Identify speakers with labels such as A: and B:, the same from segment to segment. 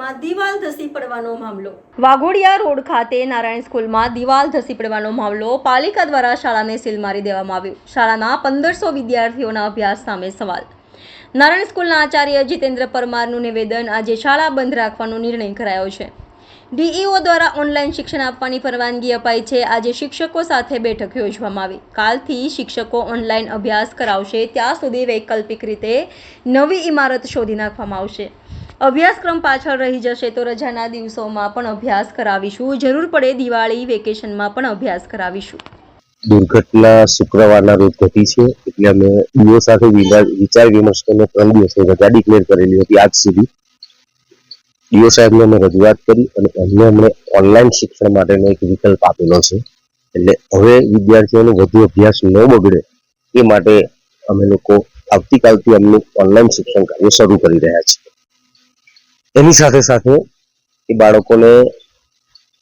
A: સ્કૂલમાં દિવાલ ધસી પડવાનો મામલો. વાઘોડિયા રોડ ખાતે નારાયણ સ્કૂલમાં દિવાલ ધસી પડવાનો મામલો પાલિકા દ્વારા શાળાને સીલ મારી દેવામાં આવ્યું. શાળાના 1500 વિદ્યાર્થીઓના અભ્યાસ સામે સવાલ. નારાયણ સ્કૂલના આચાર્ય જીતેન્દ્ર પરમારનું નિવેદન. આજે શાળા બંધ રાખવાનો નિર્ણય કરાયો છે. ડીઈઓ દ્વારા ઓનલાઈન શિક્ષણ આપવાની પરવાનગી અપાઈ છે. આજે શિક્ષકો સાથે બેઠક યોજવામાં આવી. કાલથી શિક્ષકો ઓનલાઈન અભ્યાસ કરાવશે. ત્યાં સુધી વૈકલ્પિક રીતે નવી ઇમારત શોધી નાખવામાં આવશે. અભ્યાસક્રમ પાછળ રહી જશે તો રજાના દિવસોમાં પણ અભ્યાસ કરાવીશું. જરૂર પડે દિવાળી વેકેશનમાં પણ અભ્યાસ કરાવીશું.
B: દુર્ઘટના શુક્રવારના રોજ ઘટી છે, એટલે અમે ડીઓ સાથે વિચાર વિમર્શ કરીને 3 દિવસની રજા ડિક્લેર કરેલી હતી. આજ સુધી ડીઓ સાહેબને અમે રજૂઆત કરી અને એમને અમને ઓનલાઈન શિક્ષણ માટેનો એક વિકલ્પ આપેલો છે. એટલે હવે વિદ્યાર્થીઓનો વધુ અભ્યાસ ન બગડે એ માટે અમે લોકો આવતીકાલથી અમનું ઓનલાઈન શિક્ષણ કાર્ય શરૂ કરી રહ્યા છીએ. એની સાથે સાથે એ બાળકોને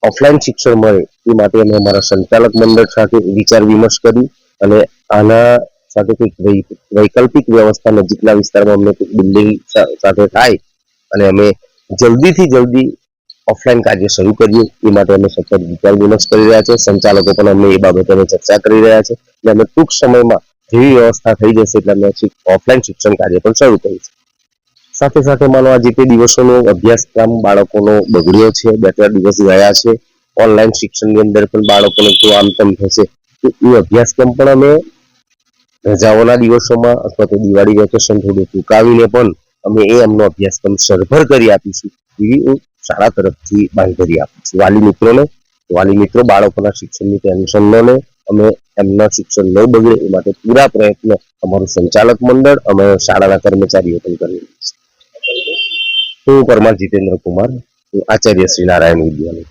B: ઓફલાઈન શિક્ષણ મળે એ માટે અમે અમારા સંચાલક મંડળ સાથે વિચાર વિમર્શ કરી અને આના સાથે કંઈક વૈકલ્પિક વ્યવસ્થા નજીકના વિસ્તારમાં અમને કંઈક બિલ્ડિંગ સાથે થાય અને અમે જલ્દીથી જલ્દી ઓફલાઈન કાર્ય શરૂ કરીએ એ માટે અમે સતત વિચાર વિમર્શ કરી રહ્યા છે. સંચાલકો પણ અમને એ બાબતે ચર્ચા કરી રહ્યા છે એટલે અમે ટૂંક સમયમાં જેવી વ્યવસ્થા થઈ જશે એટલે અમે ઓફલાઈન શિક્ષણ કાર્ય પણ શરૂ કરીશું. સાથે સાથે માનો આ જે તે દિવસોનો અભ્યાસક્રમ બાળકોનો બગડ્યો છે, 2-3 દિવસ ગયા છે, ઓનલાઈન શિક્ષણની અંદર પણ બાળકોને તો આમ તેમ થશે તો એ અભ્યાસક્રમ પણ અમે રજાઓના દિવસોમાં અથવા તો દિવાળી વેકેશન થોડું ટૂંકાવીને પણ અમે એમનો અભ્યાસક્રમ સરભર કરી આપીશું એવી શાળા તરફથી બાંહેધરી આપીશું વાલી મિત્રો બાળકોના શિક્ષણની ટેન્શન ન લે. અમે એમના શિક્ષણ ન બગડે એ માટે પૂરા પ્રયત્ન અમારું સંચાલક મંડળ અમે શાળાના કર્મચારીઓ પણ કરી રહ્યા છે. હું પરમાર જીતેન્દ્ર કુમાર, આચાર્ય શ્રી નારાયણ વિદ્યાલય.